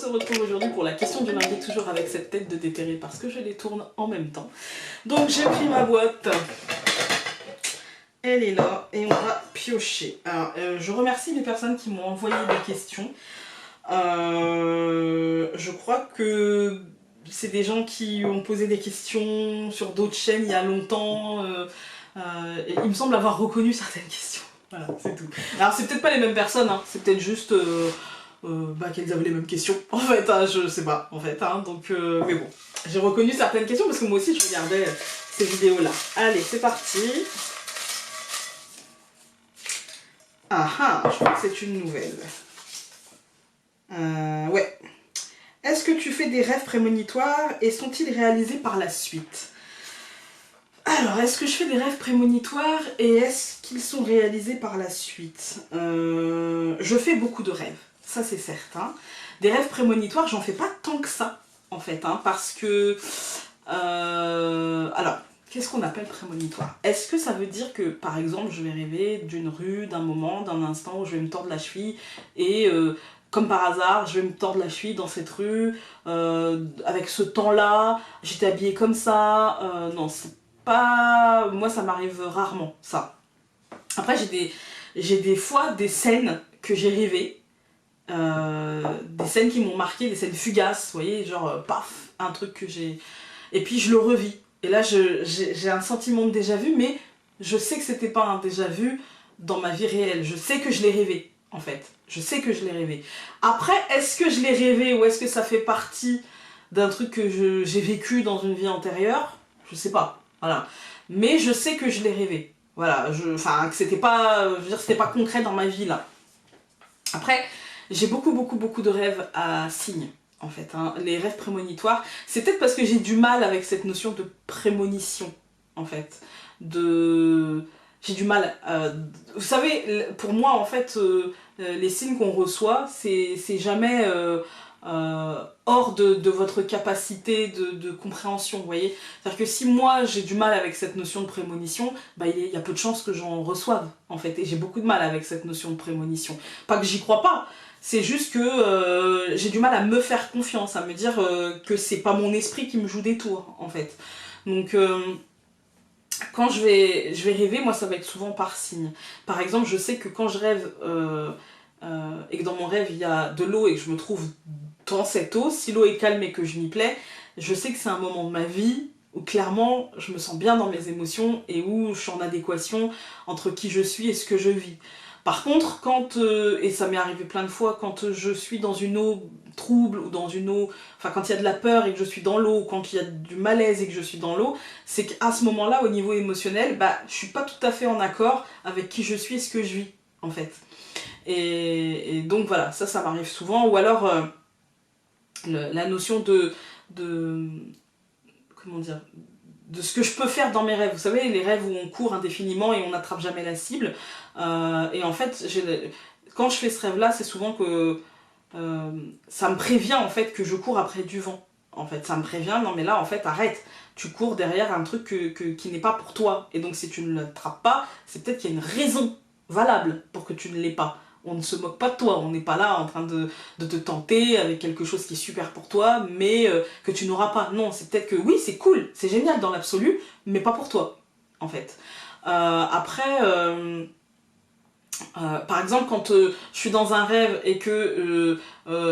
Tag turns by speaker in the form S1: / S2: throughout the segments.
S1: se retrouve aujourd'hui pour la question du lundi, toujours avec cette tête de déterré parce que je les tourne en même temps. Donc j'ai pris ma boîte, elle est là et on va piocher. Alors je remercie les personnes qui m'ont envoyé des questions. Je crois que c'est des gens qui ont posé des questions sur d'autres chaînes il y a longtemps. Et il me semble avoir reconnu certaines questions. Voilà, c'est tout. Alors c'est peut-être pas les mêmes personnes, hein. C'est peut-être juste qu'elles avaient les mêmes questions, en fait, hein, je sais pas, en fait, hein, donc, mais bon. J'ai reconnu certaines questions parce que moi aussi je regardais ces vidéos-là. Allez, c'est parti. Ah ah, je crois que c'est une nouvelle. Ouais. Est-ce que tu fais des rêves prémonitoires et sont-ils réalisés par la suite? Alors, est-ce que je fais des rêves prémonitoires et est-ce qu'ils sont réalisés par la suite? Je fais beaucoup de rêves, ça c'est certain. Des rêves prémonitoires, j'en fais pas tant que ça, en fait, hein, parce que... alors, qu'est-ce qu'on appelle prémonitoire? Est-ce que ça veut dire que, par exemple, je vais rêver d'une rue, d'un moment, d'un instant où je vais me tordre la cheville et... comme par hasard, je vais me tordre la cheville dans cette rue, avec ce temps-là, j'étais habillée comme ça, non, c'est pas... Moi, ça m'arrive rarement, ça. Après, j'ai des fois des scènes que j'ai rêvées, des scènes qui m'ont marqué, des scènes fugaces, vous voyez, genre, paf, un truc que j'ai... Et puis, je le revis. Et là, j'ai un sentiment de déjà-vu, mais je sais que c'était pas un déjà-vu dans ma vie réelle. Je sais que je l'ai rêvé, en fait. Je sais que je l'ai rêvé. Après, est-ce que je l'ai rêvé ou est-ce que ça fait partie d'un truc que j'ai vécu dans une vie antérieure? Je sais pas. Voilà. Mais je sais que je l'ai rêvé. Voilà. Enfin, que c'était pas... Je veux dire, c'était pas concret dans ma vie, là. Après, j'ai beaucoup de rêves à signes, en fait. Hein. Les rêves prémonitoires, c'est peut-être parce que j'ai du mal avec cette notion de prémonition, en fait. J'ai du mal. Vous savez, pour moi, en fait, les signes qu'on reçoit, c'est jamais hors de votre capacité de compréhension, vous voyez. C'est-à-dire que si moi, j'ai du mal avec cette notion de prémonition, bah, il y a peu de chances que j'en reçoive, en fait. Et j'ai beaucoup de mal avec cette notion de prémonition. Pas que j'y crois pas, c'est juste que j'ai du mal à me faire confiance, à me dire que c'est pas mon esprit qui me joue des tours, en fait. Donc... quand je vais rêver, moi ça va être souvent par signe. Par exemple, je sais que quand je rêve et que dans mon rêve il y a de l'eau et que je me trouve dans cette eau, si l'eau est calme et que je m'y plais, je sais que c'est un moment de ma vie où clairement je me sens bien dans mes émotions et où je suis en adéquation entre qui je suis et ce que je vis. Par contre, quand, et ça m'est arrivé plein de fois, quand je suis dans une eau trouble ou dans une eau, enfin quand il y a de la peur et que je suis dans l'eau, quand il y a du malaise et que je suis dans l'eau, c'est qu'à ce moment-là, au niveau émotionnel, bah, je suis pas tout à fait en accord avec qui je suis et ce que je vis, en fait. Et donc voilà, ça m'arrive souvent. Ou alors, la notion comment dire, de ce que je peux faire dans mes rêves. Vous savez, les rêves où on court indéfiniment et on n'attrape jamais la cible. Et en fait, quand je fais ce rêve-là, c'est souvent que ça me prévient en fait que je cours après du vent. En fait, ça me prévient, non mais là en fait arrête, tu cours derrière un truc qui n'est pas pour toi. Et donc si tu ne l'attrapes pas, c'est peut-être qu'il y a une raison valable pour que tu ne l'aies pas. On ne se moque pas de toi, on n'est pas là en train de te tenter avec quelque chose qui est super pour toi, mais que tu n'auras pas. Non, c'est peut-être que oui, c'est cool, c'est génial dans l'absolu, mais pas pour toi, en fait. Après... par exemple, quand je suis dans un rêve et que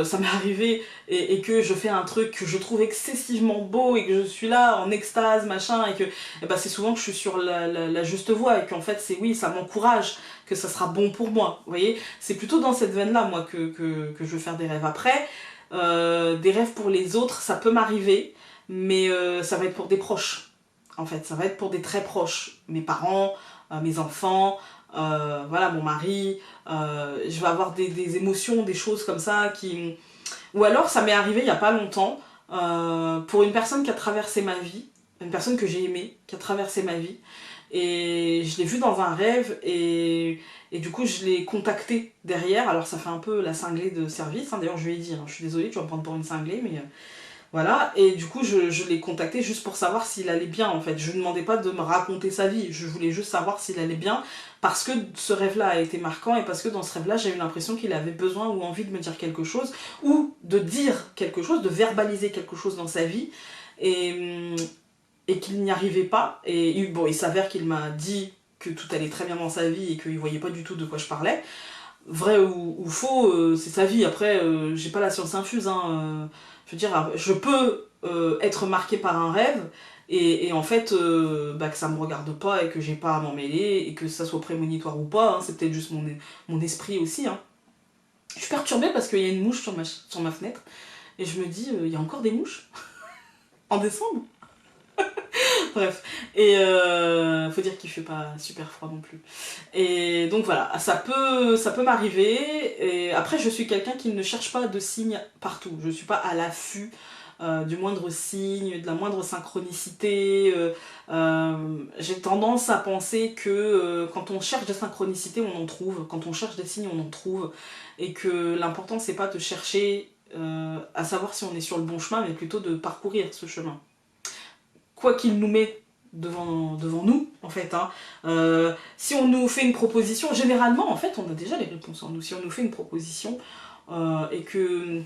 S1: ça m'est arrivé et que je fais un truc que je trouve excessivement beau et que je suis là en extase, machin, et que ben, c'est souvent que je suis sur la juste voie et qu'en fait, c'est oui, ça m'encourage, que ça sera bon pour moi. Vous voyez, c'est plutôt dans cette veine-là, moi, que je veux faire des rêves. Après, des rêves pour les autres, ça peut m'arriver, mais ça va être pour des proches. En fait, ça va être pour des très proches. Mes parents, mes enfants... voilà, mon mari, je vais avoir des émotions, des choses comme ça qui... Ou alors ça m'est arrivé il n'y a pas longtemps, pour une personne qui a traversé ma vie, une personne que j'ai aimée, qui a traversé ma vie, et je l'ai vue dans un rêve, et du coup je l'ai contactée derrière. Alors ça fait un peu la cinglée de service, hein. D'ailleurs je lui ai dit, hein, je suis désolée, tu vas me prendre pour une cinglée, mais Voilà, et du coup je l'ai contacté juste pour savoir s'il allait bien en fait. Je ne demandais pas de me raconter sa vie, je voulais juste savoir s'il allait bien parce que ce rêve-là a été marquant et parce que dans ce rêve-là j'ai eu l'impression qu'il avait besoin ou envie de me dire quelque chose ou de dire quelque chose, de verbaliser quelque chose dans sa vie et, et qu'il n'y arrivait pas. Et bon, il s'avère qu'il m'a dit que tout allait très bien dans sa vie et qu'il voyait pas du tout de quoi je parlais. Vrai ou faux, c'est sa vie. Après, j'ai pas la science infuse. Hein, je veux dire, je peux être marquée par un rêve et en fait, bah, que ça me regarde pas et que j'ai pas à m'en mêler et que ça soit prémonitoire ou pas. Hein, c'est peut-être juste mon esprit aussi. Hein. Je suis perturbée parce qu'il y a une mouche sur ma fenêtre et je me dis, il y a encore des mouches en décembre. Bref, et faut dire qu'il fait pas super froid non plus. Et donc voilà, ça peut m'arriver. Et après, je suis quelqu'un qui ne cherche pas de signes partout. Je suis pas à l'affût du moindre signe, de la moindre synchronicité. J'ai tendance à penser que quand on cherche des synchronicités, on en trouve. Quand on cherche des signes, on en trouve. Et que l'important, c'est pas de chercher à savoir si on est sur le bon chemin, mais plutôt de parcourir ce chemin quoi qu'il nous met devant nous, en fait. Hein. Si on nous fait une proposition, généralement, en fait, on a déjà les réponses en nous. Si on nous fait une proposition et que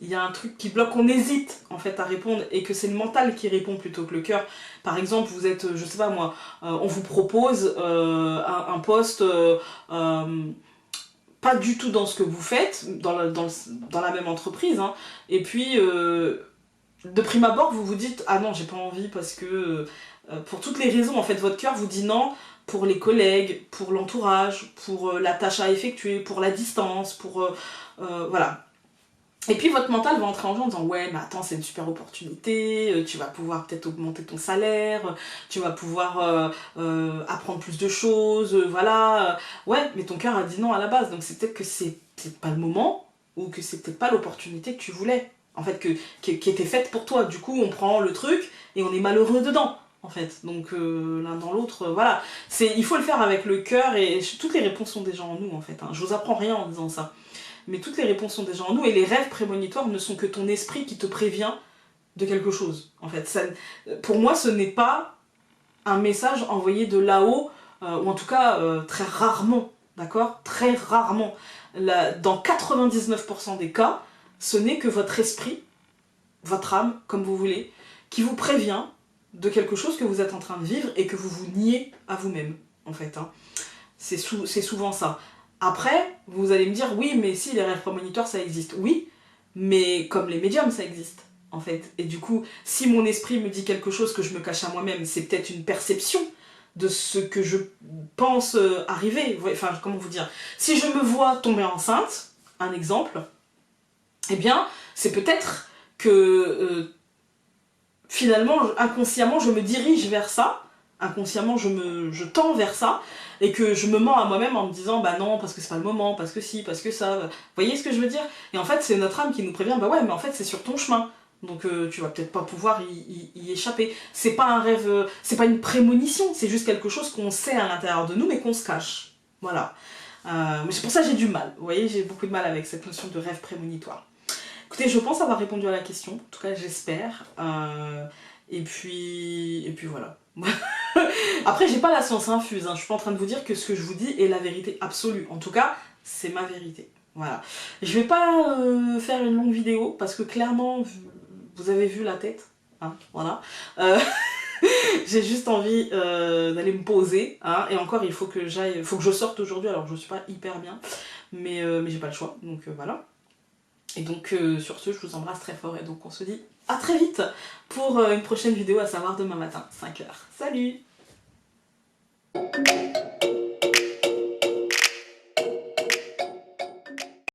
S1: il y a un truc qui bloque, on hésite en fait à répondre et que c'est le mental qui répond plutôt que le cœur. Par exemple, vous êtes, je sais pas moi, on vous propose un poste pas du tout dans ce que vous faites, dans la même entreprise, hein, et puis de prime abord, vous vous dites ah non, j'ai pas envie parce que pour toutes les raisons, en fait, votre cœur vous dit non pour les collègues, pour l'entourage, pour la tâche à effectuer, pour la distance, pour voilà. Et puis votre mental va entrer en jeu en disant ouais mais attends c'est une super opportunité, tu vas pouvoir peut-être augmenter ton salaire, tu vas pouvoir apprendre plus de choses, voilà. Ouais mais ton cœur a dit non à la base donc c'est peut-être que c'est pas le moment ou que c'est peut-être pas l'opportunité que tu voulais. En fait qui était faite pour toi. Du coup on prend le truc et on est malheureux dedans. En fait, donc l'un dans l'autre, voilà. Il faut le faire avec le cœur et toutes les réponses sont déjà en nous en fait. Hein. Je vous apprends rien en disant ça. Mais toutes les réponses sont déjà en nous et les rêves prémonitoires ne sont que ton esprit qui te prévient de quelque chose. En fait, pour moi, ce n'est pas un message envoyé de là-haut, ou en tout cas très rarement, d'accord? Très rarement. Dans 99% des cas, ce n'est que votre esprit, votre âme, comme vous voulez, qui vous prévient de quelque chose que vous êtes en train de vivre et que vous vous niez à vous-même, en fait. Hein. C'est souvent ça. Après, vous allez me dire, oui, mais si, les rêves prémonitoires, ça existe. Oui, mais comme les médiums, ça existe, en fait. Et du coup, si mon esprit me dit quelque chose que je me cache à moi-même, c'est peut-être une perception de ce que je pense arriver. Enfin, comment vous dire? Si je me vois tomber enceinte, un exemple, eh bien, c'est peut-être que finalement, inconsciemment, je me dirige vers ça, inconsciemment, je tends vers ça, et que je me mens à moi-même en me disant, bah non, parce que c'est pas le moment, parce que si, parce que ça. Vous voyez ce que je veux dire? Et en fait, c'est notre âme qui nous prévient, bah ouais, mais en fait, c'est sur ton chemin. Donc tu vas peut-être pas pouvoir y échapper. C'est pas un rêve, c'est pas une prémonition, c'est juste quelque chose qu'on sait à l'intérieur de nous, mais qu'on se cache. Voilà. Mais c'est pour ça que j'ai du mal. Vous voyez, j'ai beaucoup de mal avec cette notion de rêve prémonitoire. Écoutez, je pense avoir répondu à la question, en tout cas j'espère. Et puis voilà. Après, j'ai pas la science infuse, hein. Je suis pas en train de vous dire que ce que je vous dis est la vérité absolue. En tout cas, c'est ma vérité. Voilà. Je vais pas faire une longue vidéo parce que clairement, vous avez vu la tête. Hein, voilà. J'ai juste envie d'aller me poser. Hein, et encore, il faut que je sorte aujourd'hui, alors je suis pas hyper bien. Mais j'ai pas le choix. Donc voilà. Et donc sur ce, je vous embrasse très fort et donc on se dit à très vite pour une prochaine vidéo, à savoir demain matin, 5h. Salut!